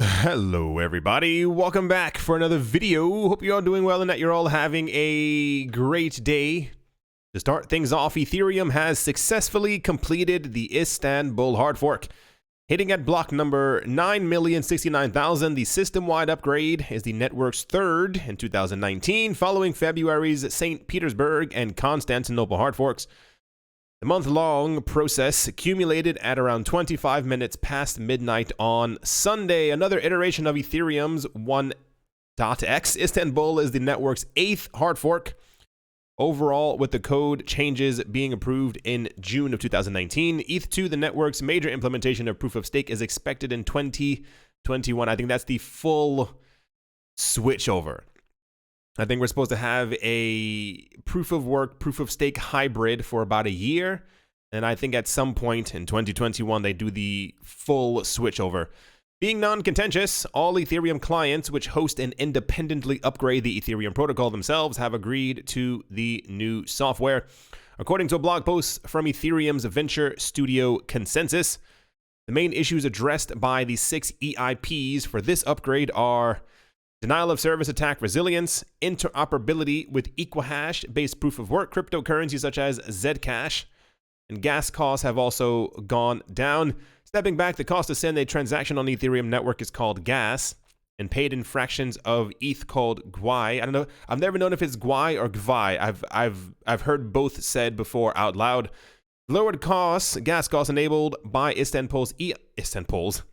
Hello everybody, welcome back for another video. Hope you're all doing well and that you're all having a great day. To start things off, Ethereum has successfully completed the Istanbul hard fork. Hitting at block number 9,069,000, the system-wide upgrade is the network's third in 2019, following February's St. Petersburg and Constantinople hard forks. The month-long process accumulated at around 25 minutes past midnight on Sunday. Another iteration of Ethereum's 1.x. Istanbul is the network's 8th hard fork. Overall, with the code changes being approved in June of 2019, ETH2, the network's major implementation of proof of stake, is expected in 2021. I think that's the full switchover. I think we're supposed to have a proof of work, proof of stake hybrid for about a year. And I think at some point in 2021, they do the full switchover. Being non-contentious, all Ethereum clients which host and independently upgrade the Ethereum protocol themselves have agreed to the new software. According to a blog post from Ethereum's Venture Studio Consensus, the main issues addressed by the 6 EIPs for this upgrade are denial of service attack resilience, interoperability with Equihash-based proof of work cryptocurrencies such as Zcash, and gas costs have also gone down. Stepping back, the cost to send a transaction on the Ethereum network is called gas and paid in fractions of ETH called GWI. I don't know. I've never known if it's GWI or GVI. I've heard both said before out loud. Lowered costs, gas costs enabled by Istanbul's EIPs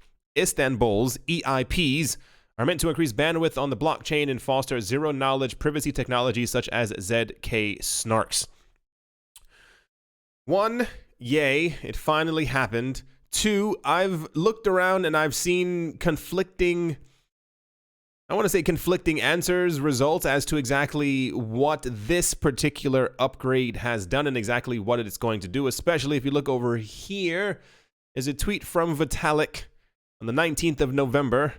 are meant to increase bandwidth on the blockchain and foster zero-knowledge privacy technologies such as ZK Snarks. 1, yay, it finally happened. 2, I've looked around and I've seen conflicting answers, results as to exactly what this particular upgrade has done and exactly what it's going to do, especially if you look over here. There's a tweet from Vitalik on the 19th of November.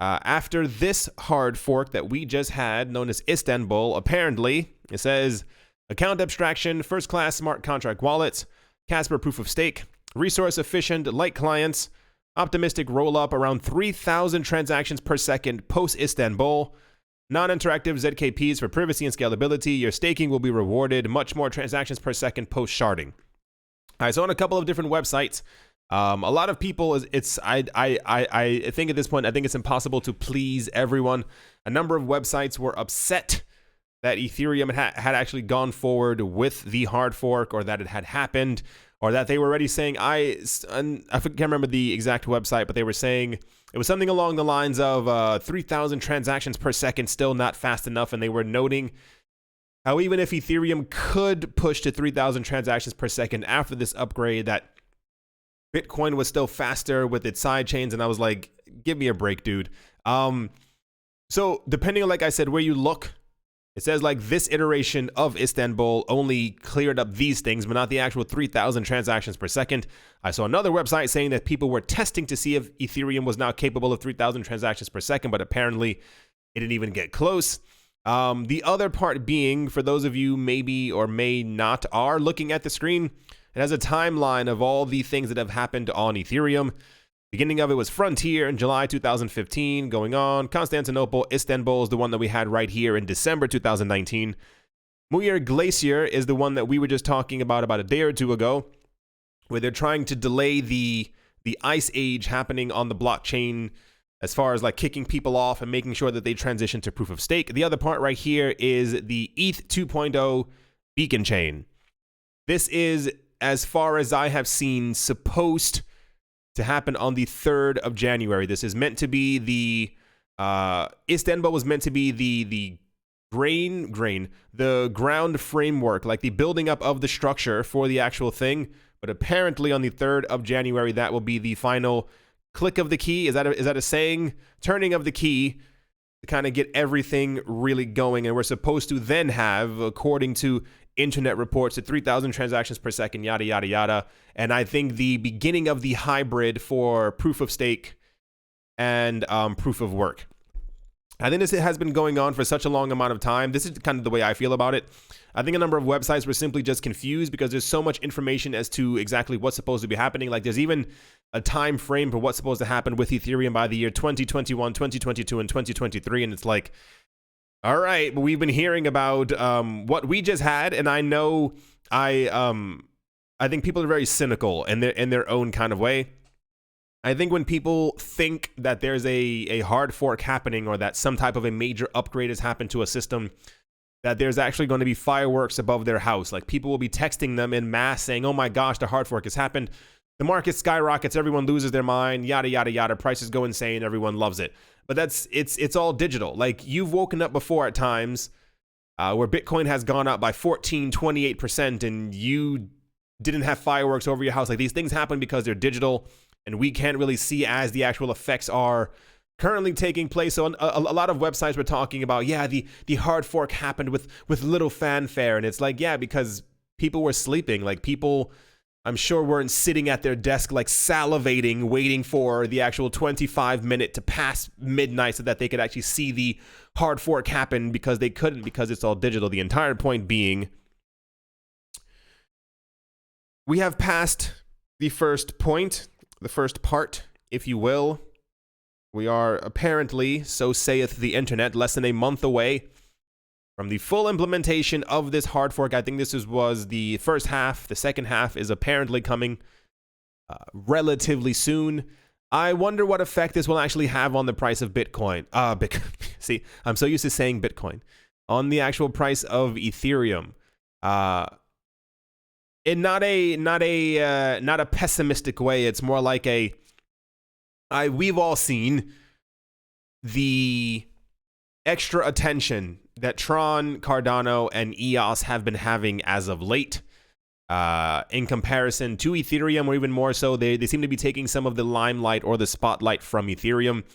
After this hard fork that we just had, known as Istanbul, apparently, it says, account abstraction, first-class smart contract wallets, Casper proof of stake, resource-efficient light clients, optimistic roll-up around 3,000 transactions per second post-Istanbul, non-interactive ZKPs for privacy and scalability, your staking will be rewarded, much more transactions per second post-sharding. All right, so on a couple of different websites, a lot of people, I think at this point, I think it's impossible to please everyone. A number of websites were upset that Ethereum had actually gone forward with the hard fork, or that it had happened, or that they were already saying, I can't remember the exact website, but they were saying it was something along the lines of 3,000 transactions per second, still not fast enough. And they were noting how even if Ethereum could push to 3,000 transactions per second after this upgrade, that Bitcoin was still faster with its side chains. And I was like, give me a break, dude. So depending on, like I said, where you look, it says like this iteration of Istanbul only cleared up these things, but not the actual 3,000 transactions per second. I saw another website saying that people were testing to see if Ethereum was now capable of 3,000 transactions per second, but apparently it didn't even get close. The other part being, for those of you maybe or may not are looking at the screen, it has a timeline of all the things that have happened on Ethereum. Beginning of it was Frontier in July 2015, going on. Constantinople, Istanbul is the one that we had right here in December 2019. Muir Glacier is the one that we were just talking about a day or two ago, where they're trying to delay the ice age happening on the blockchain as far as like kicking people off and making sure that they transition to proof of stake. The other part right here is the ETH 2.0 beacon chain. This is, as far as I have seen, supposed to happen on the 3rd of January. This is meant to be the Istanbul was meant to be the ground framework, like the building up of the structure for the actual thing. But apparently on the 3rd of January, that will be the final click of the key. Is that a saying? Turning of the key to kind of get everything really going. And we're supposed to then have, according to internet reports, at 3,000 transactions per second, yada, yada, yada. And I think the beginning of the hybrid for proof of stake and proof of work. I think this has been going on for such a long amount of time. This is kind of the way I feel about it. I think a number of websites were simply just confused because there's so much information as to exactly what's supposed to be happening. Like there's even a time frame for what's supposed to happen with Ethereum by the year 2021, 2022, and 2023, and it's like, all right, but we've been hearing about what we just had, and I know I think people are very cynical in their own kind of way. I think when people think that there's a hard fork happening, or that some type of a major upgrade has happened to a system, that there's actually going to be fireworks above their house. Like, people will be texting them in mass saying, oh my gosh, the hard fork has happened. The market skyrockets, everyone loses their mind, yada, yada, yada. Prices go insane, everyone loves it. But it's all digital. Like, you've woken up before at times where Bitcoin has gone up by 14, 28%, and you didn't have fireworks over your house. Like, these things happen because they're digital, and we can't really see as the actual effects are currently taking place. So a lot of websites were talking about, yeah, the hard fork happened with little fanfare. And it's like, yeah, because people were sleeping. Like, people, I'm sure, weren't sitting at their desk like salivating, waiting for the actual 25-minute to pass midnight so that they could actually see the hard fork happen, because they couldn't, because it's all digital. The entire point being, we have passed the first point, the first part, if you will. We are apparently, so saith the internet, less than a month away from the full implementation of this hard fork. I think this was the first half. The second half is apparently coming relatively soon. I wonder what effect this will actually have on the price of Bitcoin. See, I'm so used to saying Bitcoin. On the actual price of Ethereum. In not a pessimistic way. It's more like we've all seen the extra attention that Tron, Cardano, and EOS have been having as of late, in comparison to Ethereum, or even more so. They seem to be taking some of the limelight or the spotlight from Ethereum.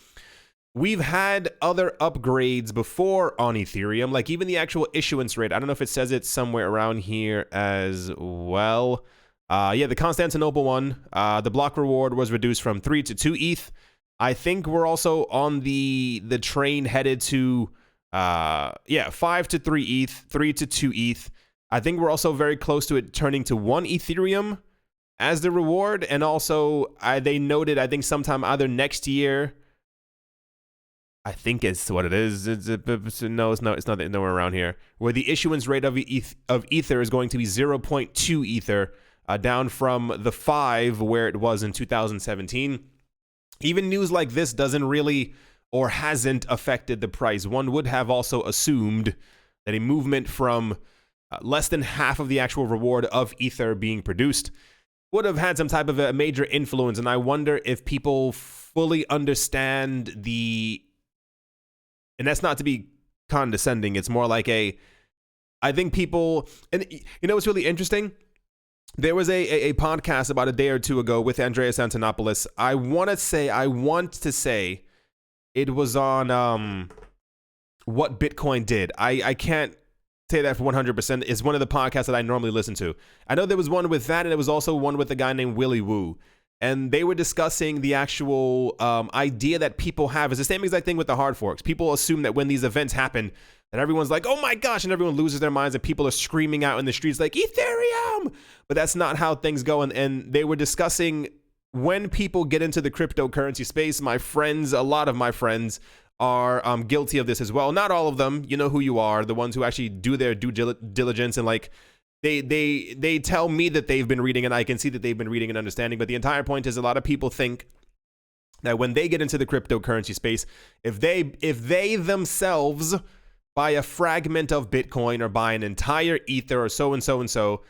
We've had other upgrades before on Ethereum, like even the actual issuance rate. I don't know if it says it somewhere around here as well. Yeah, the Constantinople one, the block reward was reduced from 3 to 2 ETH. I think we're also on the train headed to 5 to 3 ETH, 3 to 2 ETH. I think we're also very close to it turning to 1 Ethereum as the reward. And also, they noted, I think sometime either next year, I think it's what it is. No, it's not nowhere around here, where the issuance rate of Ether is going to be 0.2 Ether, down from the 5 where it was in 2017. Even news like this doesn't really, or hasn't, affected the price. One would have also assumed that a movement from less than half of the actual reward of Ether being produced would have had some type of a major influence. And I wonder if people fully understand and that's not to be condescending. It's more like I think people, and you know what's really interesting? There was a podcast about a day or two ago with Andreas Antonopoulos. I want to say it was on What Bitcoin Did. I can't say that for 100%. It's one of the podcasts that I normally listen to. I know there was one with that, and there was also one with a guy named Willy Woo. And they were discussing the actual idea that people have. It's the same exact thing with the hard forks. People assume that when these events happen, that everyone's like, oh my gosh, and everyone loses their minds, and people are screaming out in the streets like, Ethereum! But that's not how things go. And they were discussing, when people get into the cryptocurrency space, my friends, a lot of my friends are guilty of this as well. Not all of them. You know who you are. The ones who actually do their due diligence, and like, they tell me that they've been reading, and I can see that they've been reading and understanding. But the entire point is, a lot of people think that when they get into the cryptocurrency space, if they themselves buy a fragment of Bitcoin or buy an entire Ether or so and so and so,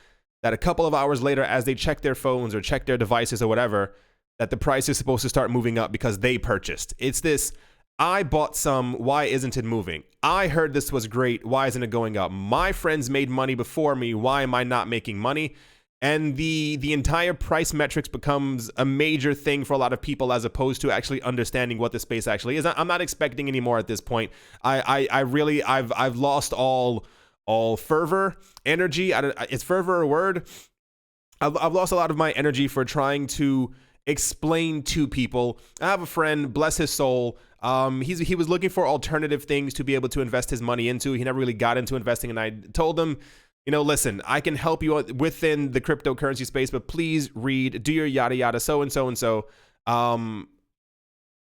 that a couple of hours later, as they check their phones or check their devices or whatever, that the price is supposed to start moving up because they purchased. It's this, I bought some, why isn't it moving? I heard this was great, why isn't it going up? My friends made money before me, why am I not making money? And the entire price metrics becomes a major thing for a lot of people, as opposed to actually understanding what the space actually is. I'm not expecting any more at this point. I've lost all fervor, energy. Is fervor a word? I've lost a lot of my energy for trying to explain to people. I have a friend, bless his soul. He was looking for alternative things to be able to invest his money into. He never really got into investing, and I told him, you know, listen, I can help you within the cryptocurrency space, but please read, do your yada yada, so and so and so. And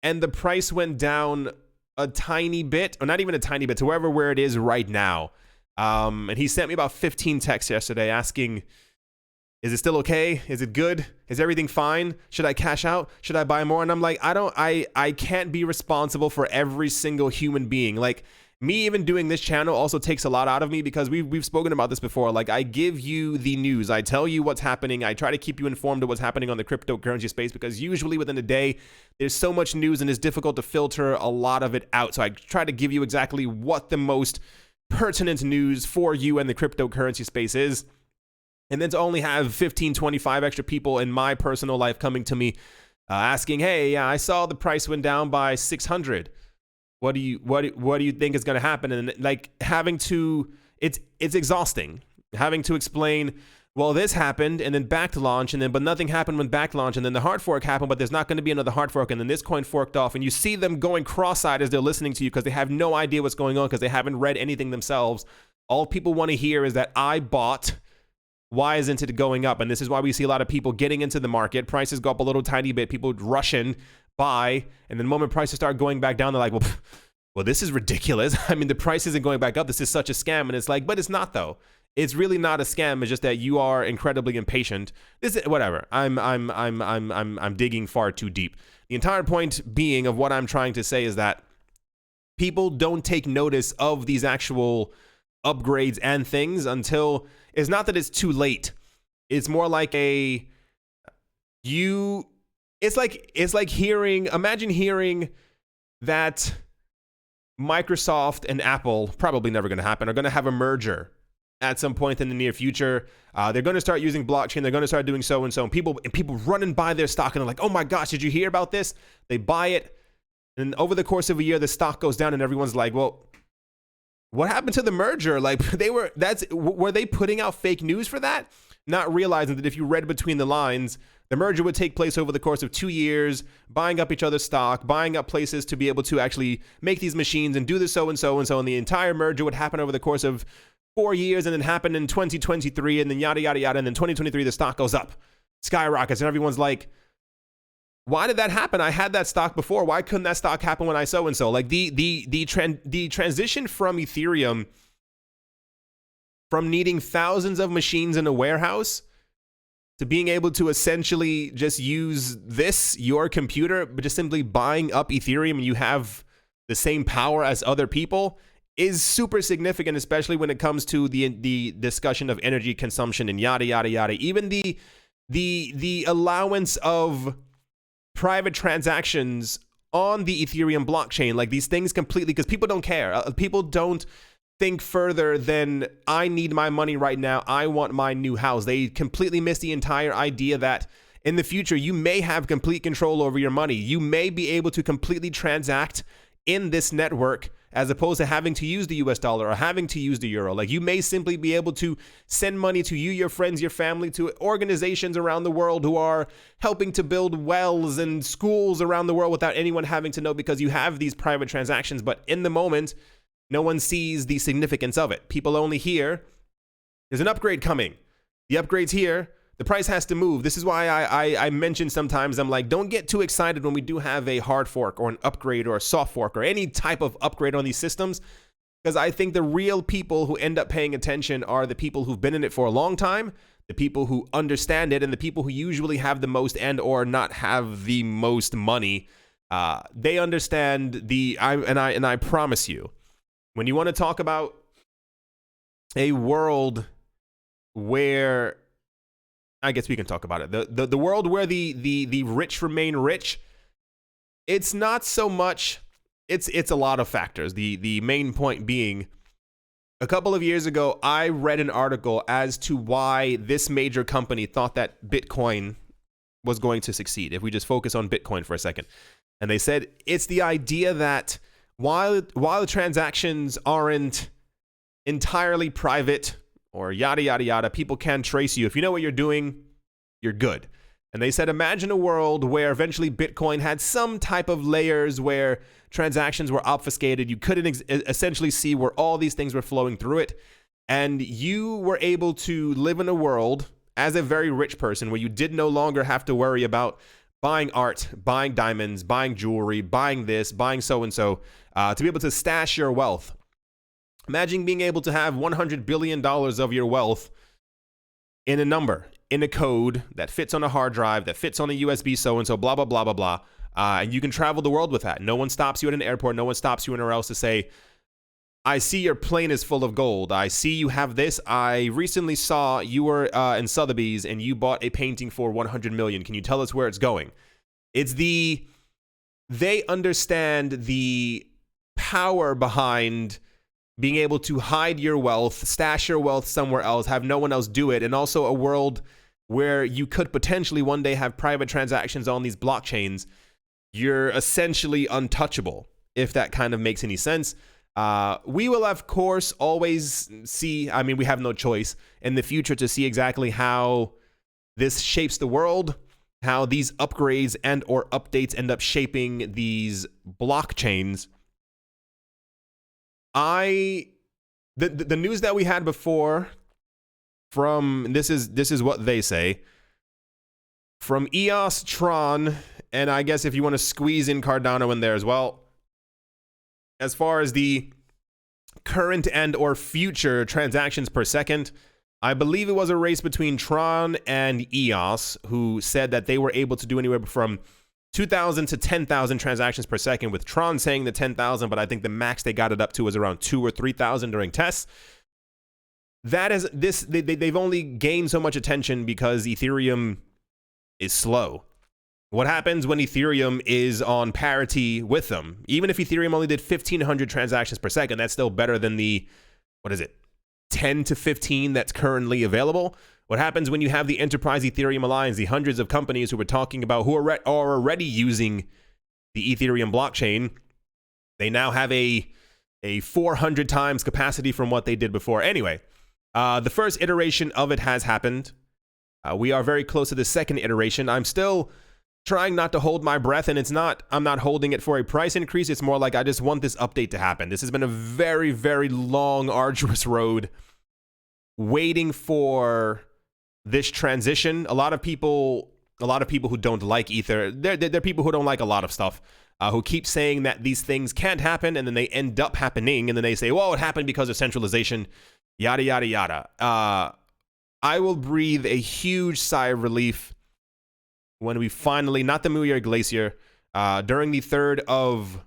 the price went down a tiny bit, or not even a tiny bit, to where it is right now. And he sent me about 15 texts yesterday asking, is it still okay? Is it good? Is everything fine? Should I cash out? Should I buy more? And I'm like, I can't be responsible for every single human being. Like, me even doing this channel also takes a lot out of me, because we've spoken about this before. Like, I give you the news. I tell you what's happening. I try to keep you informed of what's happening on the cryptocurrency space, because usually within a day, there's so much news and it's difficult to filter a lot of it out. So I try to give you exactly what the most pertinent news for you and the cryptocurrency space is. And then to only have 15, 25 extra people in my personal life coming to me asking, hey, yeah, I saw the price went down by 600. What do you think is going to happen? And like having to, it's exhausting having to explain, well, this happened and then Bakkt launch, and then but nothing happened when Bakkt launch, and then the hard fork happened, but there's not going to be another hard fork, and then this coin forked off, and you see them going cross-eyed as they're listening to you because they have no idea what's going on, because they haven't read anything themselves. All people want to hear is that I bought. Why isn't it going up? And this is why we see a lot of people getting into the market. Prices go up a little tiny bit. People rush in, buy, and then the moment prices start going back down, they're like, well, this is ridiculous. I mean, the price isn't going back up. This is such a scam. And it's like, but it's not though. It's really not a scam. It's just that you are incredibly impatient. This is whatever. I'm digging far too deep. The entire point being of what I'm trying to say is that people don't take notice of these actual upgrades and things until it's not that it's too late. It's more like it's like imagine hearing that Microsoft and Apple, probably never going to happen, are going to have a merger at some point in the near future. They're going to start using blockchain. They're going to start doing so and so. And people run and buy their stock and they're like, oh my gosh, did you hear about this? They buy it. And over the course of a year, the stock goes down and everyone's like, well, what happened to the merger? Like were they putting out fake news for that? Not realizing that if you read between the lines, the merger would take place over the course of 2 years, buying up each other's stock, buying up places to be able to actually make these machines and do this so and so and so. And the entire merger would happen over the course of 4 years and then happen in 2023 and then yada, yada, yada. And then 2023, the stock goes up, skyrockets. And everyone's like, why did that happen? I had that stock before. Why couldn't that stock happen when I so and so? Like the transition from Ethereum, from needing thousands of machines in a warehouse to being able to essentially just use your computer, but just simply buying up Ethereum and you have the same power as other people, is super significant, especially when it comes to the discussion of energy consumption and yada, yada, yada. Even the allowance of private transactions on the Ethereum blockchain, like these things completely, because people don't care. People don't think further than I need my money right now. I want my new house. They completely miss the entire idea that in the future, you may have complete control over your money. You may be able to completely transact in this network as opposed to having to use the US dollar or having to use the euro. Like you may simply be able to send money to you, your friends, your family, to organizations around the world who are helping to build wells and schools around the world without anyone having to know, because you have these private transactions. But in the moment, no one sees the significance of it. People only hear there's an upgrade coming. The upgrade's here. The price has to move. This is why I mention sometimes, I'm like, don't get too excited when we do have a hard fork or an upgrade or a soft fork or any type of upgrade on these systems, because I think the real people who end up paying attention are the people who've been in it for a long time, the people who understand it, and the people who usually have the most and or not have the most money. They understand I promise you, when you want to talk about a world where, I guess we can talk about it, the world where the rich remain rich, it's not so much, it's a lot of factors. The main point being, a couple of years ago, I read an article as to why this major company thought that Bitcoin was going to succeed. If we just focus on Bitcoin for a second. And they said it's the idea that while the transactions aren't entirely private or yada, yada, yada, people can trace you. If you know what you're doing, you're good. And they said, imagine a world where eventually Bitcoin had some type of layers where transactions were obfuscated. You couldn't essentially see where all these things were flowing through it. And you were able to live in a world as a very rich person where you did no longer have to worry about buying art, buying diamonds, buying jewelry, buying this, buying so-and-so, to be able to stash your wealth. Imagine being able to have $100 billion of your wealth in a number, in a code that fits on a hard drive, that fits on a USB so-and-so, blah, blah, blah, blah, blah. And you can travel the world with that. No one stops you at an airport. No one stops you anywhere else to say, I see your plane is full of gold. I see you have this. I recently saw you were in Sotheby's and you bought a painting for 100 million. Can you tell us where it's going? They understand the power behind being able to hide your wealth, stash your wealth somewhere else, have no one else do it, and also a world where you could potentially one day have private transactions on these blockchains. You're essentially untouchable, if that kind of makes any sense. We will, of course, always see, I mean, we have no choice in the future to see exactly how this shapes the world, how these upgrades and or updates end up shaping these blockchains. The news that we had before from, this is what they say, from EOS, Tron, and I guess if you want to squeeze in Cardano in there as well, as far as the current and or future transactions per second, I believe it was a race between Tron and EOS, who said that they were able to do anywhere from 2,000 to 10,000 transactions per second, with Tron saying the 10,000, but I think the max they got it up to was around 2,000 or 3,000 during tests. That is this. They've only gained so much attention because Ethereum is slow. What happens when Ethereum is on parity with them? Even if Ethereum only did 1,500 transactions per second, that's still better than the, 10 to 15 that's currently available. What happens when you have the Enterprise Ethereum Alliance, the hundreds of companies who we're talking about who are already using the Ethereum blockchain? They now have a 400 times capacity from what they did before. Anyway, the first iteration of it has happened. We are very close to the second iteration. I'm still trying not to hold my breath, and I'm not holding it for a price increase. It's more like I just want this update to happen. This has been a very, very long, arduous road waiting for this transition. A lot of people who don't like Ether, they're people who don't like a lot of stuff, who keep saying that these things can't happen, and then they end up happening, and then they say, well, it happened because of centralization, yada, yada, yada. I will breathe a huge sigh of relief when we finally, not the Muir Glacier, during the 3rd of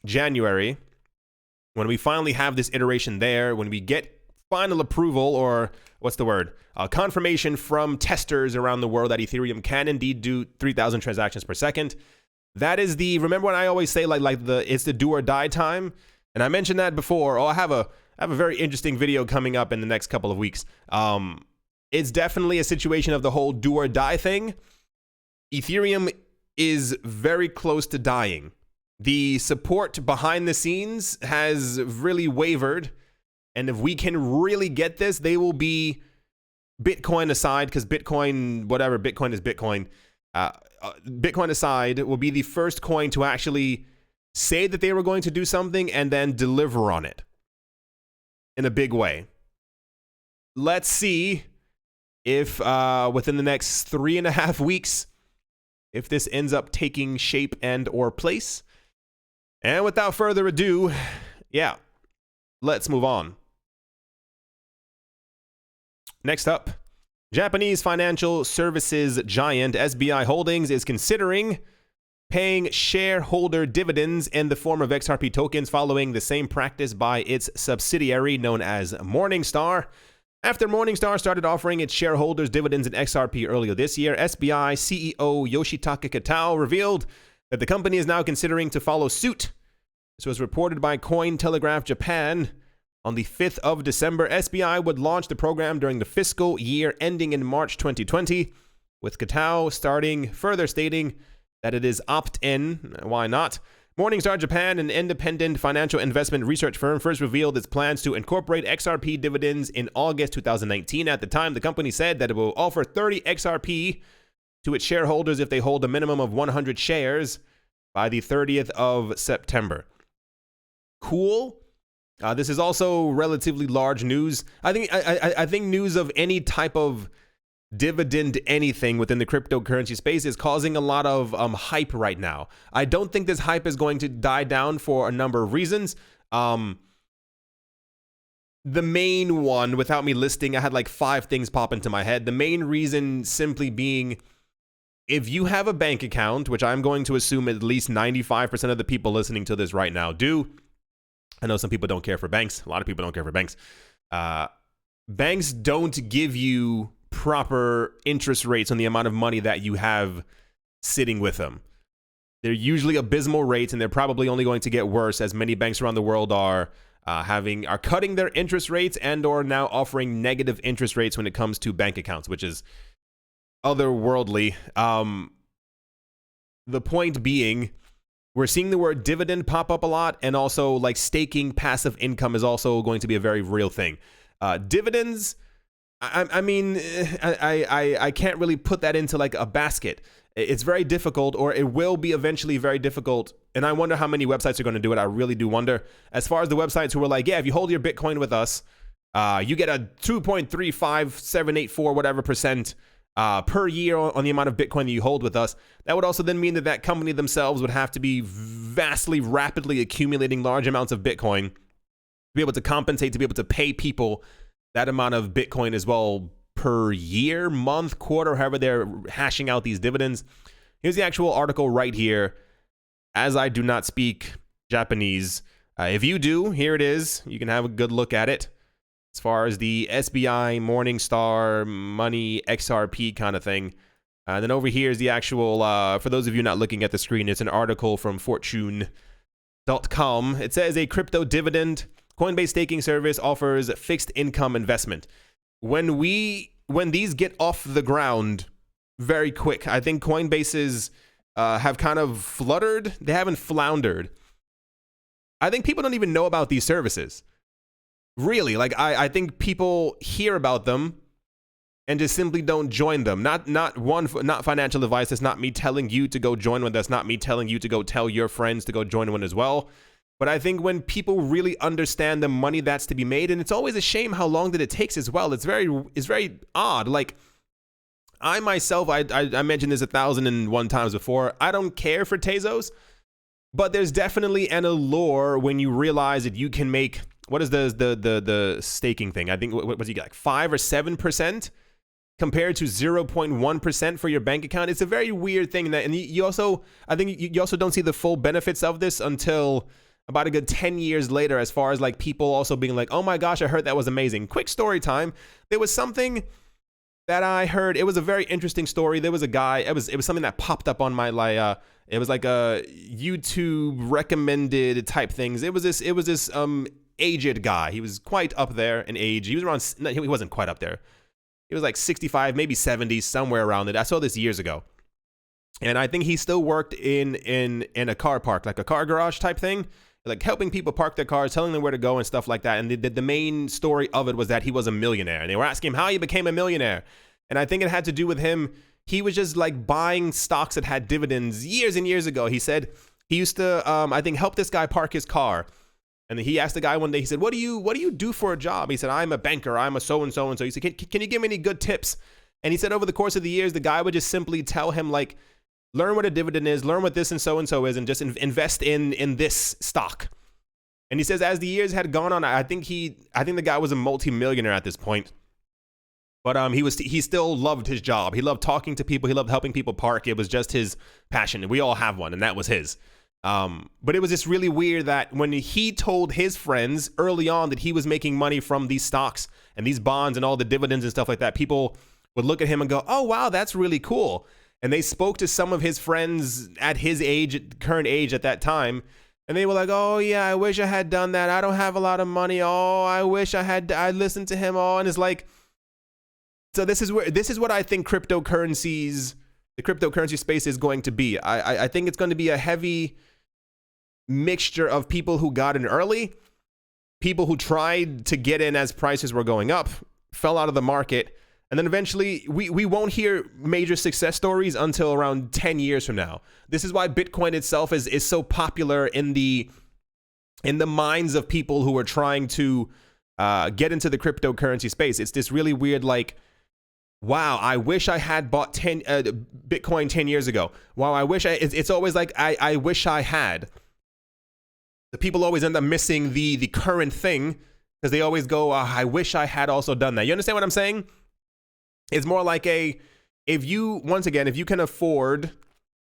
January, when we finally have this iteration there, when we get final approval, or what's the word? Confirmation from testers around the world that Ethereum can indeed do 3,000 transactions per second. That is remember when I always say it's the do or die time? And I mentioned that before. I have a very interesting video coming up in the next couple of weeks. It's definitely a situation of the whole do or die thing. Ethereum is very close to dying. The support behind the scenes has really wavered. And if we can really get this, they will be, Bitcoin aside, because Bitcoin is Bitcoin. Bitcoin aside, will be the first coin to actually say that they were going to do something and then deliver on it in a big way. Let's see if within the next 3.5 weeks, if this ends up taking shape and or place. And without further ado, yeah, let's move on. Next up, Japanese financial services giant SBI Holdings is considering paying shareholder dividends in the form of XRP tokens, following the same practice by its subsidiary known as Morningstar. After Morningstar started offering its shareholders dividends in XRP earlier this year, SBI CEO Yoshitaka Kitao revealed that the company is now considering to follow suit. This was reported by Cointelegraph Japan. On the 5th of December, SBI would launch the program during the fiscal year ending in March 2020, with Kitao further stating that it is opt-in. Why not? Morningstar Japan, an independent financial investment research firm, first revealed its plans to incorporate XRP dividends in August 2019. At the time, the company said that it will offer 30 XRP to its shareholders if they hold a minimum of 100 shares by the 30th of September. Cool. This is also relatively large news. I think news of any type of dividend anything within the cryptocurrency space is causing a lot of hype right now. I don't think this hype is going to die down for a number of reasons. The main one, without me listing, I had like 5 things pop into my head. The main reason simply being, if you have a bank account, which I'm going to assume at least 95% of the people listening to this right now do. I know some people don't care for banks. A lot of people don't care for banks. Banks don't give you proper interest rates on the amount of money that you have sitting with them. They're usually abysmal rates, and they're probably only going to get worse as many banks around the world are cutting their interest rates and or now offering negative interest rates when it comes to bank accounts, which is otherworldly. The point being, we're seeing the word dividend pop up a lot, and also like staking passive income is also going to be a very real thing. Dividends, I mean, I can't really put that into like a basket. It's very difficult, or it will be eventually very difficult. And I wonder how many websites are going to do it. I really do wonder. As far as the websites who are like, yeah, if you hold your Bitcoin with us, you get a 2.35784 whatever percent per year on the amount of Bitcoin that you hold with us. That would also then mean that that company themselves would have to be vastly, rapidly accumulating large amounts of Bitcoin to be able to compensate, to be able to pay people that amount of Bitcoin as well per year, month, quarter, however they're hashing out these dividends. Here's the actual article right here. As I do not speak Japanese, if you do, here it is. You can have a good look at it. As far as the SBI Morningstar Money XRP kind of thing. Then over here is the actual, for those of you not looking at the screen, it's an article from fortune.com. It says a crypto dividend Coinbase staking service offers fixed income investment. When these get off the ground very quick, I think Coinbases have kind of fluttered. They haven't floundered. I think people don't even know about these services. Really, like I think people hear about them and just simply don't join them. Not financial advice. It's not me telling you to go join one. That's not me telling you to go tell your friends to go join one as well. But I think when people really understand the money that's to be made, and it's always a shame how long that it takes as well. It's very odd. Like I myself, I mentioned this 1,001 times before. I don't care for Tezos, but there's definitely an allure when you realize that you can make, what is the staking thing? I think what was you got, like 5 or 7% compared to 0.1% for your bank account. It's a very weird thing that, and you also, I think you also don't see the full benefits of this until about a good 10 years later, as far as like people also being like, oh my gosh, I heard that was amazing. Quick story time. There was something that I heard. It was a very interesting story. There was a guy, it was something that popped up on my it was like a YouTube recommended type things. It was this aged guy. He was quite up there in age. He was around, no, he wasn't quite up there. He was like 65, maybe 70, somewhere around it. I saw this years ago. And I think he still worked in a car park, like a car garage type thing, like helping people park their cars, telling them where to go and stuff like that. And the main story of it was that he was a millionaire. And they were asking him how he became a millionaire. And I think it had to do with him. He was just like buying stocks that had dividends years and years ago. He said he used to, I think, help this guy park his car. And he asked the guy one day, he said, what do you do for a job? He said, I'm a banker. I'm a so-and-so. And so he said, can you give me any good tips? And he said over the course of the years, the guy would just simply tell him, like, learn what a dividend is, learn what this and so is, and just invest in this stock. And he says, as the years had gone on, I think the guy was a multi-millionaire at this point. But he still loved his job. He loved talking to people. He loved helping people park. It was just his passion. We all have one, and that was his. But it was just really weird that when he told his friends early on that he was making money from these stocks and these bonds and all the dividends and stuff like that, people would look at him and go, oh, wow, that's really cool. And they spoke to some of his friends at his age, current age at that time, and they were like, oh, yeah, I wish I had done that. I don't have a lot of money. Oh, I wish I listened to him. Oh, and it's like, so this is what I think the cryptocurrency space is going to be. I think it's going to be a heavy mixture of people who got in early, people who tried to get in as prices were going up, fell out of the market, and then eventually we won't hear major success stories until around 10 years from now. This is why Bitcoin itself is so popular in the minds of people who are trying to get into the cryptocurrency space. It's this really weird, like, wow, I wish I had bought Bitcoin 10 years ago. Wow, it's always like, I wish I had. The people always end up missing the current thing because they always go, I wish I had also done that. You understand what I'm saying? It's more like if you can afford,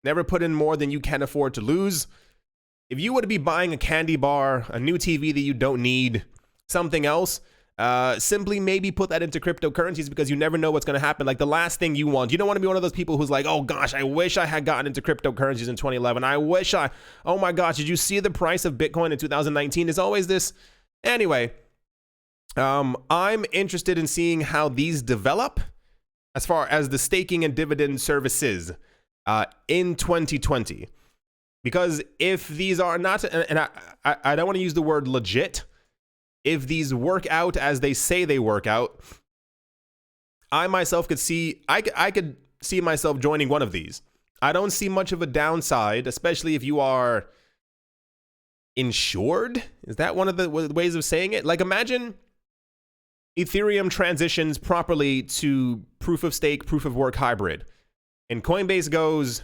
never put in more than you can afford to lose. If you were to be buying a candy bar, a new TV that you don't need, something else, simply maybe put that into cryptocurrencies because you never know what's going to happen. Like the last thing you want, you don't want to be one of those people who's like, oh gosh, I wish I had gotten into cryptocurrencies in 2011. Oh my gosh, did you see the price of Bitcoin in 2019? It's always this. Anyway, I'm interested in seeing how these develop as far as the staking and dividend services in 2020. Because if these are not, and I don't want to use the word legit, if these work out as they say they work out, I myself could see, I could see myself joining one of these. I don't see much of a downside, especially if you are insured. Is that one of the ways of saying it? Like imagine Ethereum transitions properly to proof of stake, proof of work hybrid. And Coinbase goes,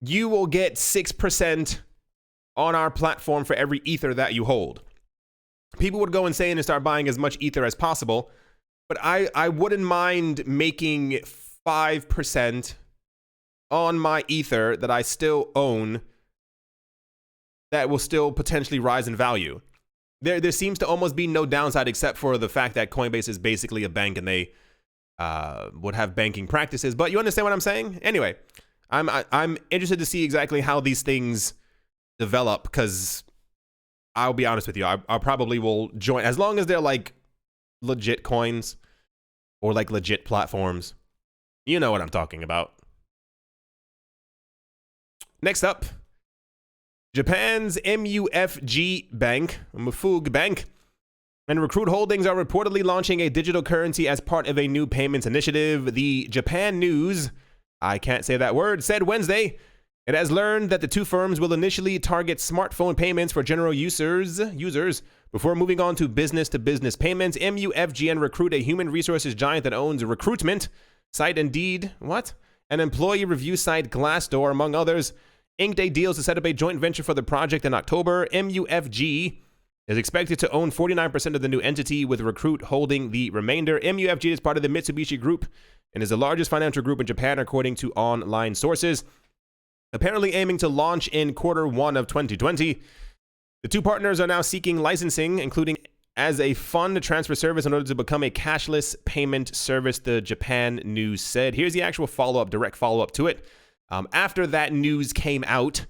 you will get 6% on our platform for every Ether that you hold. People would go insane and start buying as much Ether as possible. But I wouldn't mind making 5% on my Ether that I still own that will still potentially rise in value. There seems to almost be no downside except for the fact that Coinbase is basically a bank and they would have banking practices. But you understand what I'm saying? Anyway, I'm interested to see exactly how these things develop because I'll be honest with you, I probably will join as long as they're like legit coins or like legit platforms. You know what I'm talking about. Next up, Japan's MUFG Bank, MUFG Bank, and Recruit Holdings are reportedly launching a digital currency as part of a new payments initiative. The Japan News, I can't say that word, said Wednesday it has learned that the two firms will initially target smartphone payments for general users before moving on to business-to-business payments. MUFG and Recruit, a human resources giant that owns recruitment site Indeed, an employee review site Glassdoor, among others, inked a deal to set up a joint venture for the project in October. MUFG is expected to own 49% of the new entity, with Recruit holding the remainder. MUFG is part of the Mitsubishi Group and is the largest financial group in Japan, according to online sources. Apparently aiming to launch in Q1 of 2020. The two partners are now seeking licensing, including as a fund transfer service, in order to become a cashless payment service, the Japan News said. Here's the actual direct follow-up to it. After that news came out,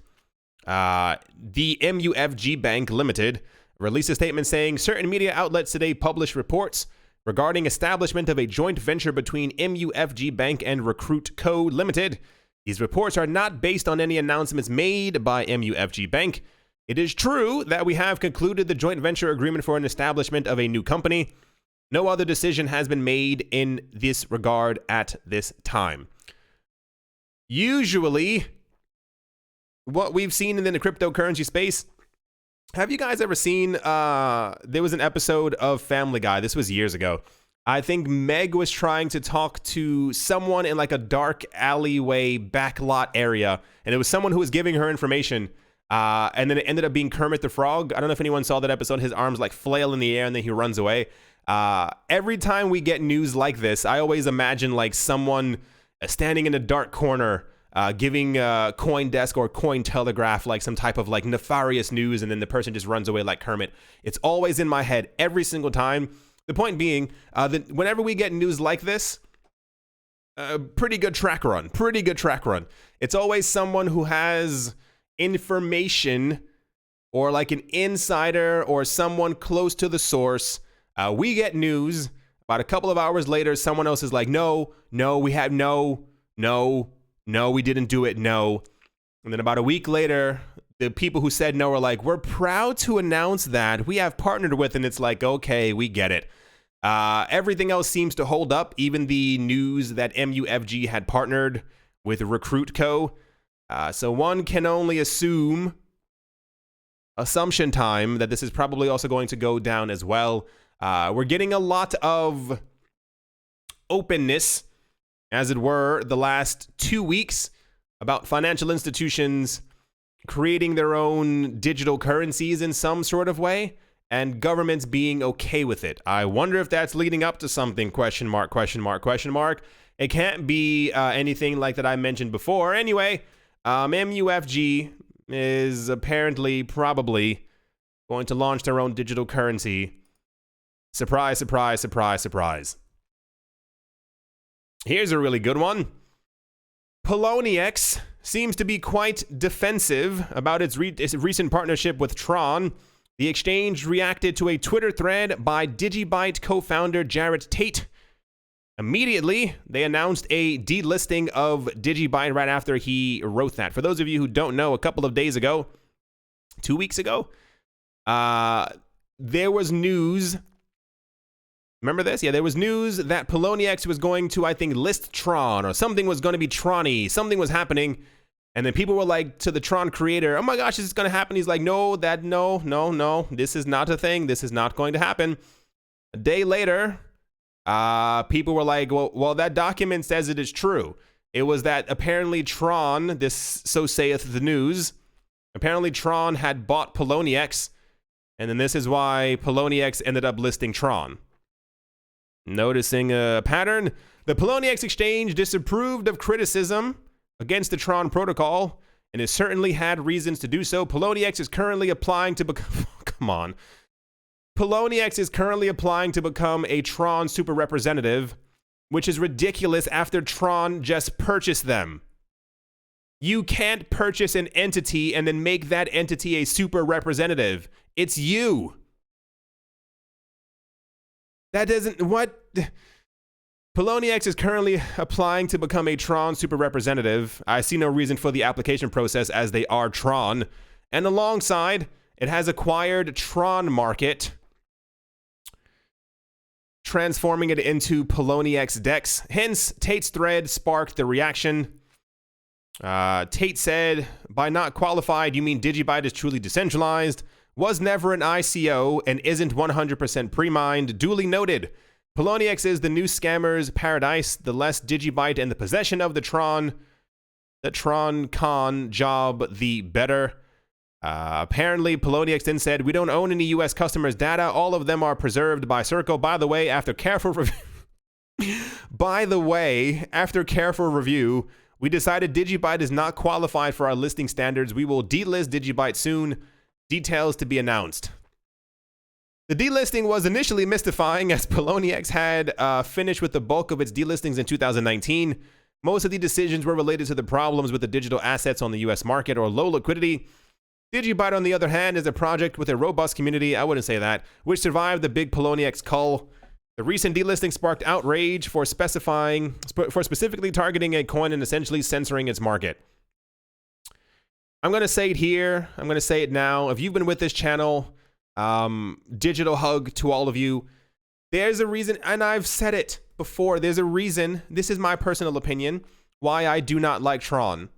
the MUFG Bank Limited released a statement saying certain media outlets today published reports regarding establishment of a joint venture between MUFG Bank and Recruit Co. Limited. These reports are not based on any announcements made by MUFG Bank. It is true that we have concluded the joint venture agreement for an establishment of a new company. No other decision has been made in this regard at this time. Usually, what we've seen in the cryptocurrency space, have you guys ever seen, there was an episode of Family Guy, this was years ago. I think Meg was trying to talk to someone in like a dark alleyway backlot area, and it was someone who was giving her information, and then it ended up being Kermit the Frog. I don't know if anyone saw that episode. His arms like flail in the air and then he runs away. Every time we get news like this, I always imagine like someone standing in a dark corner, giving CoinDesk or Cointelegraph like some type of like nefarious news, and then the person just runs away like Kermit. It's always in my head every single time. The point being that whenever we get news like this, pretty good track run. It's always someone who has information or like an insider or someone close to the source. We get news. About a couple of hours later, someone else is like, no, we had no, we didn't do it, no. And then about a week later, the people who said no are like, we're proud to announce that we have partnered with, and it's like, okay, we get it. Everything else seems to hold up, even the news that MUFG had partnered with Recruit Co. So one can only assume, assumption time, that this is probably also going to go down as well. We're getting a lot of openness, as it were, the last 2 weeks about financial institutions creating their own digital currencies in some sort of way, and governments being okay with it. I wonder if that's leading up to something, question mark, question mark, question mark. It can't be anything like that I mentioned before. Anyway, MUFG is apparently probably going to launch their own digital currency. Surprise, surprise, surprise, surprise. Here's a really good one. Poloniex seems to be quite defensive about its recent partnership with Tron. The exchange reacted to a Twitter thread by DigiByte co-founder Jarrett Tate. Immediately, they announced a delisting of DigiByte right after he wrote that. For those of you who don't know, a couple of days ago, 2 weeks ago, there was news. Remember this? Yeah, there was news that Poloniex was going to, I think, list Tron, or something was going to be Tron-y. Something was happening. And then people were like to the Tron creator, oh my gosh, is this going to happen? He's like, no, this is not a thing. This is not going to happen. A day later, people were like, well, that document says it is true. It was that apparently Tron, this so saith the news, apparently Tron had bought Poloniex, and then this is why Poloniex ended up listing Tron. Noticing a pattern, the Poloniex exchange disapproved of criticism against the Tron protocol, and has certainly had reasons to do so. Poloniex is currently applying to become... Come on. Poloniex is currently applying to become a Tron super representative, which is ridiculous after Tron just purchased them. You can't purchase an entity and then make that entity a super representative. It's you. That doesn't... What... Poloniex is currently applying to become a Tron super representative. I see no reason for the application process as they are Tron. And alongside, it has acquired Tron Market, transforming it into Poloniex Dex. Hence, Tate's thread sparked the reaction. Tate said, by not qualified, you mean DigiByte is truly decentralized, was never an ICO, and isn't 100% pre-mined. Duly noted. Poloniex is the new scammer's paradise. The less DigiByte in the possession of the Tron con job, the better. Apparently, Poloniex then said, we don't own any U.S. customers' data. All of them are preserved by Circle. By the way, after careful review, we decided DigiByte is not qualified for our listing standards. We will delist DigiByte soon. Details to be announced. The delisting was initially mystifying as Poloniex had finished with the bulk of its delistings in 2019. Most of the decisions were related to the problems with the digital assets on the US market or low liquidity. DigiByte, on the other hand, is a project with a robust community, I wouldn't say that, which survived the big Poloniex cull. The recent delisting sparked outrage for specifically targeting a coin and essentially censoring its market. I'm going to say it here. I'm going to say it now. If you've been with this channel, digital hug to all of you. There's a reason, and I've said it before, there's a reason, this is my personal opinion, why I do not like Tron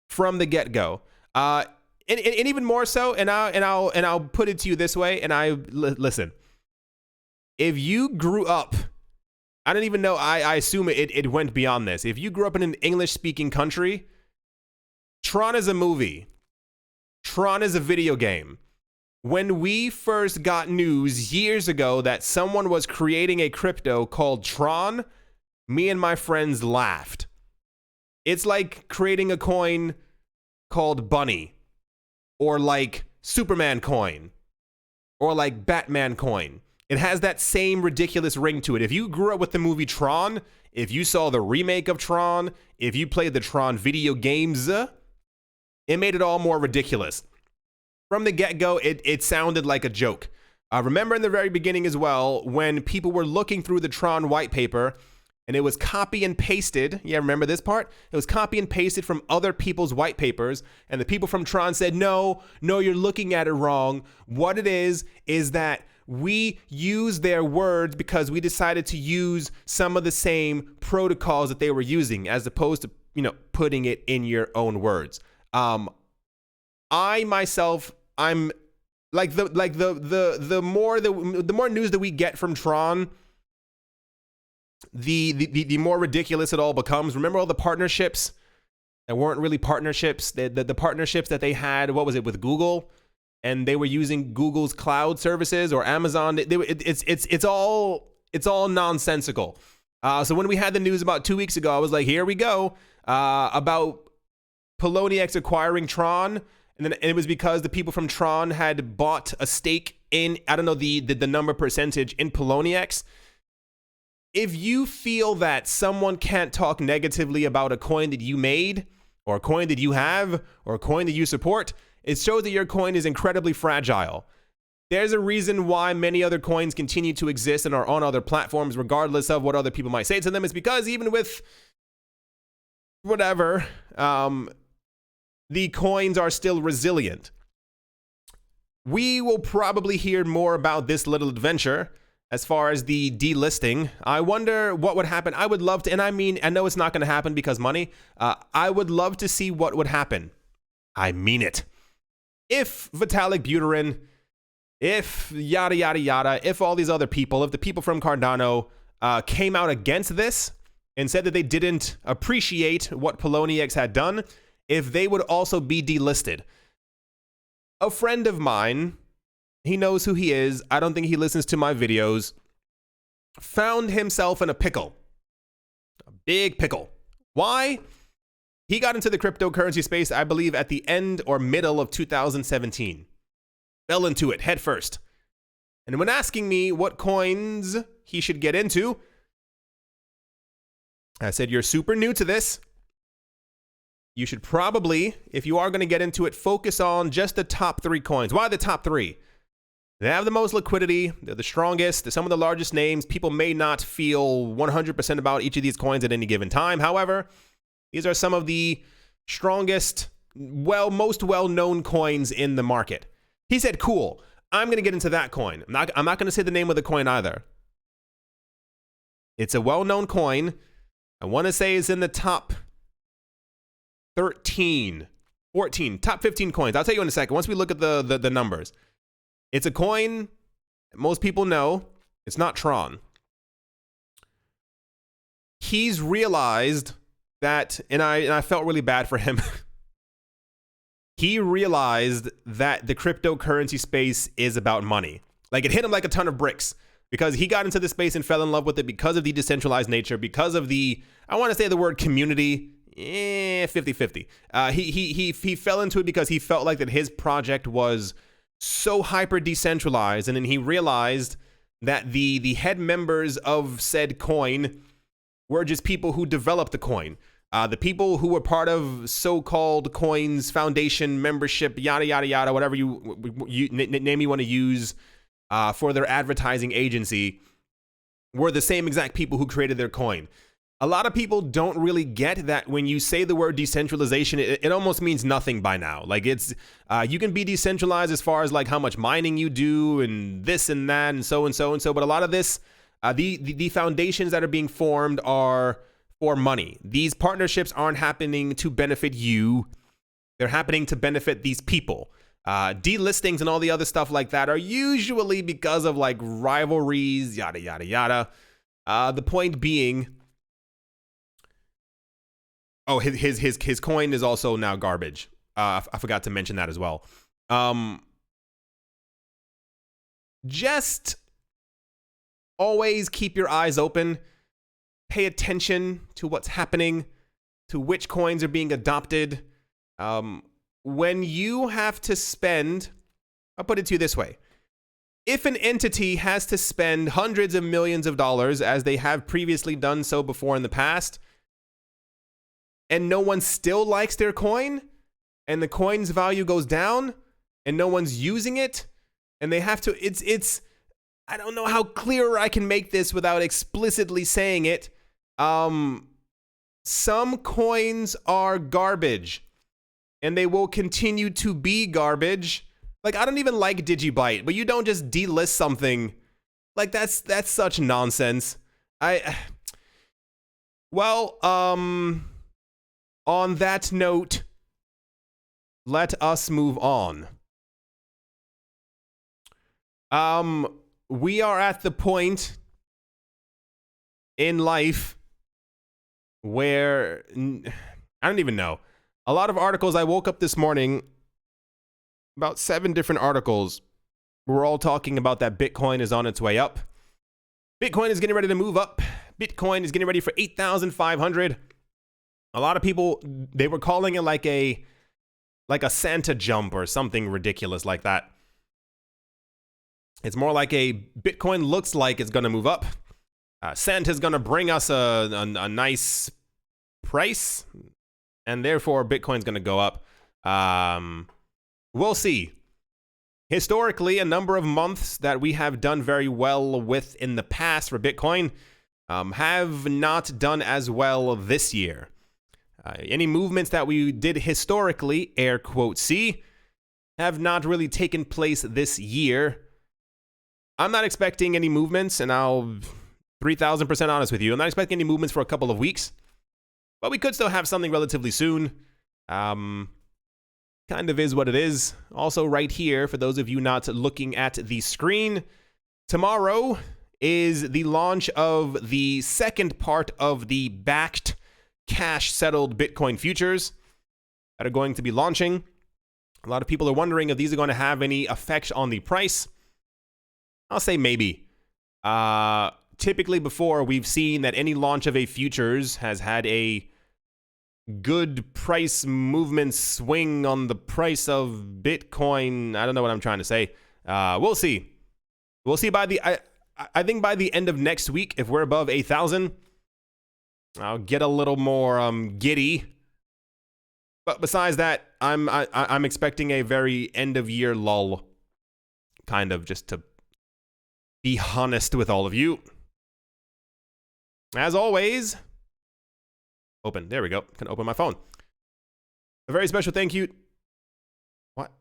from the get-go. And even more so, and I'll put it to you this way, and listen. If you grew up, I don't even know, I assume it went beyond this. If you grew up in an English-speaking country, Tron is a movie. Tron is a video game. When we first got news years ago that someone was creating a crypto called Tron, me and my friends laughed. It's like creating a coin called Bunny, or like Superman coin, or like Batman coin. It has that same ridiculous ring to it. If you grew up with the movie Tron, if you saw the remake of Tron, if you played the Tron video games, it made it all more ridiculous. From the get-go, it sounded like a joke. Remember in the very beginning as well, when people were looking through the Tron white paper, and it was copy and pasted. Yeah, remember this part? It was copy and pasted from other people's white papers, and the people from Tron said, no, you're looking at it wrong. What it is that we use their words because we decided to use some of the same protocols that they were using, as opposed to, putting it in your own words. I myself, I'm like the more news that we get from Tron, the more ridiculous it all becomes. Remember all the partnerships that weren't really partnerships? The partnerships that they had, what was it, with Google? And they were using Google's cloud services or Amazon. It's all nonsensical. So when we had the news about 2 weeks ago, I was like, here we go, about Poloniex acquiring Tron. And it was because the people from Tron had bought a stake in, I don't know the number percentage in Poloniex. If you feel that someone can't talk negatively about a coin that you made, or a coin that you have, or a coin that you support, it shows that your coin is incredibly fragile. There's a reason why many other coins continue to exist and are on other platforms, regardless of what other people might say to them. It's because even with whatever, the coins are still resilient. We will probably hear more about this little adventure as far as the delisting. I wonder what would happen. I would love to, and I mean, I know it's not going to happen because money. I would love to see what would happen. I mean it. If Vitalik Buterin, if yada, yada, yada, if all these other people, if the people from Cardano came out against this and said that they didn't appreciate what Poloniex had done, if they would also be delisted. A friend of mine, he knows who he is, I don't think he listens to my videos, found himself in a pickle. A big pickle. Why? He got into the cryptocurrency space, I believe, at the end or middle of 2017. Fell into it head first. And when asking me what coins he should get into, I said, you're super new to this. You should probably, if you are going to get into it, focus on just the top 3 coins. Why the top 3? They have the most liquidity. They're the strongest. They're some of the largest names. People may not feel 100% about each of these coins at any given time. However, these are some of the strongest, most well-known coins in the market. He said, cool, I'm going to get into that coin. I'm not going to say the name of the coin either. It's a well-known coin. I want to say it's in the top 13, 14, top 15 coins. I'll tell you in a second. Once we look at the numbers. It's a coin that most people know. It's not Tron. He's realized that, and I felt really bad for him. He realized that the cryptocurrency space is about money. Like, it hit him like a ton of bricks because he got into the space and fell in love with it because of the decentralized nature, because of the, I want to say the word community, 50-50. He fell into it because he felt like that his project was so hyper decentralized, and then he realized that the head members of said coin were just people who developed the coin. The people who were part of so-called coins foundation membership, yada yada yada, whatever name you want to use for their advertising agency, were the same exact people who created their coin. A lot of people don't really get that when you say the word decentralization, it almost means nothing by now. Like, it's you can be decentralized as far as like how much mining you do and this and that and so and so and so. But a lot of this, the foundations that are being formed are for money. These partnerships aren't happening to benefit you. They're happening to benefit these people. Delistings and all the other stuff like that are usually because of like rivalries, yada, yada, yada. The point being, oh, his coin is also now garbage. I forgot to mention that as well. Just always keep your eyes open. Pay attention to what's happening, to which coins are being adopted. When you have to spend, I'll put it to you this way. If an entity has to spend hundreds of millions of dollars, as they have previously done so before in the past, and no one still likes their coin, and the coin's value goes down, and no one's using it, and they have to, it's, I don't know how clearer I can make this without explicitly saying it. Some coins are garbage, and they will continue to be garbage. Like, I don't even like Digibyte, but you don't just delist something. Like, that's such nonsense. Well, on that note, let us move on. We are at the point in life where I don't even know. A lot of articles. I woke up this morning, about 7 different articles. We're all talking about that Bitcoin is on its way up. Bitcoin is getting ready to move up. Bitcoin is getting ready for 8,500. A lot of people, they were calling it like a Santa jump or something ridiculous like that. It's more like a Bitcoin looks like it's going to move up. Santa's going to bring us a nice price, and therefore Bitcoin's going to go up. We'll see. Historically, a number of months that we have done very well with in the past for Bitcoin have not done as well this year. Any movements that we did historically, air quote C, have not really taken place this year. I'm not expecting any movements, and I'll 3,000% honest with you. I'm not expecting any movements for a couple of weeks, but we could still have something relatively soon. Kind of is what it is. Also, right here, for those of you not looking at the screen, tomorrow is the launch of the second part of the Bakkt cash-settled Bitcoin futures that are going to be launching. A lot of people are wondering if these are going to have any effect on the price. I'll say maybe. Typically before, we've seen that any launch of a futures has had a good price movement swing on the price of Bitcoin. I don't know what I'm trying to say. We'll see. We'll see by the... I think by the end of next week, if we're above 8,000, I'll get a little more giddy. But besides that, I'm expecting a very end of year lull, kind of, just to be honest with all of you. As always, open. There we go. Can open my phone. A very special thank you. What?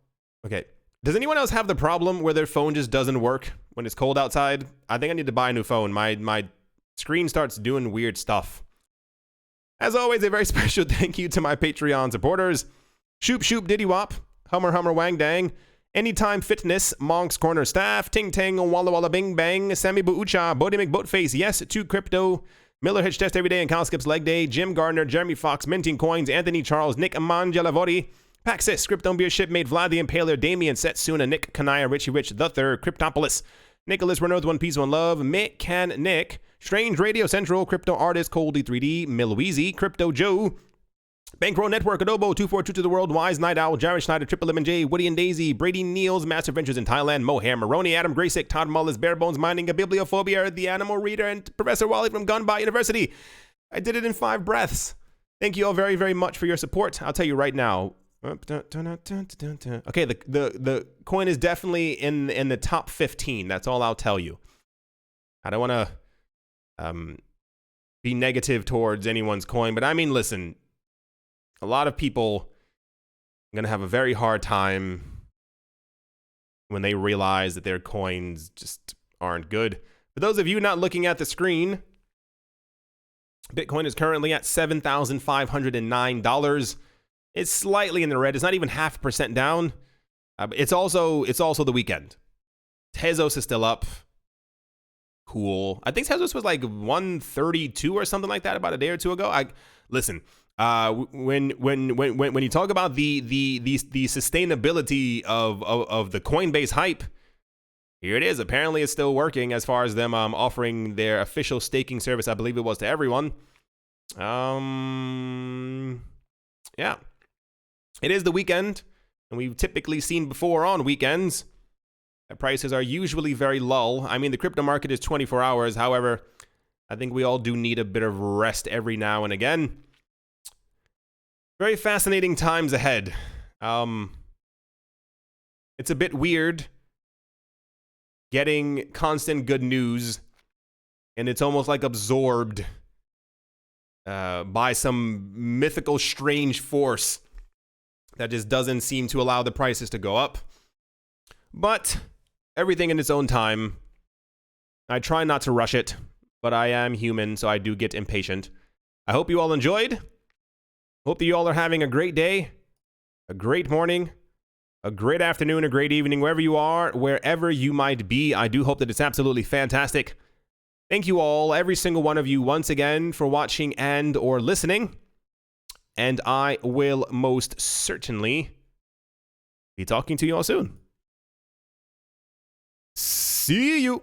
Okay. Does anyone else have the problem where their phone just doesn't work when it's cold outside? I think I need to buy a new phone. My screen starts doing weird stuff. As always, a very special thank you to my Patreon supporters. Shoop Shoop Diddy Wop, Hummer Hummer Wang Dang, Anytime Fitness, Monk's Corner Staff, Ting Tang, Walla Walla Bing Bang, Sammy Buucha, Bodie McBoatface, Yes, 2 Crypto, Miller Hitch Test Every Day and Cal Skips Leg Day, Jim Gardner, Jeremy Fox, Minting Coins, Anthony Charles, Nick Amanjalavori, Paxis, Krypton Beer Shipmate, Vlad the Impaler, Damian Setsuna, Nick Kanaya, Richie Rich, The Third, Cryptopolis, Nicholas Renaud, One Piece, One Love, Mick Can Nick, Strange Radio Central, Crypto Artist, Coldy 3D, Milweezy, Crypto Joe, Bankroll Network, Adobo, 242 to the World, Wise, Night Owl, Jared Schneider, Triple Lemon J, Woody and Daisy, Brady Niels, Master Ventures in Thailand, Mohair, Maroney, Adam Graysick, Todd Mullis, Barebones Mining, a Bibliophobia, The Animal Reader, and Professor Wally from Gunby University. I did it in 5 breaths. Thank you all very, very much for your support. I'll tell you right now. Okay, the coin is definitely in the top 15. That's all I'll tell you. I don't want to be negative towards anyone's coin, but I mean, listen, a lot of people are going to have a very hard time when they realize that their coins just aren't good. For those of you not looking at the screen, Bitcoin is currently at $7,509. It's slightly in the red. It's not even 0.5% down. It's also the weekend. Tezos is still up. Cool. I think Tezos was like 132 or something like that about a day or two ago. Listen. When you talk about the sustainability of the Coinbase hype, here it is. Apparently, it's still working as far as them offering their official staking service. I believe it was to everyone. Yeah. It is the weekend, and we've typically seen before on weekends that prices are usually very low. I mean, the crypto market is 24 hours. However, I think we all do need a bit of rest every now and again. Very fascinating times ahead. It's a bit weird getting constant good news, and it's almost like absorbed by some mythical, strange force that just doesn't seem to allow the prices to go up. But everything in its own time. I try not to rush it, but I am human, so I do get impatient. I hope you all enjoyed. Hope that you all are having a great day, a great morning, a great afternoon, a great evening, wherever you are, wherever you might be. I do hope that it's absolutely fantastic. Thank you all, every single one of you, once again for watching and or listening. And I will most certainly be talking to you all soon. See you.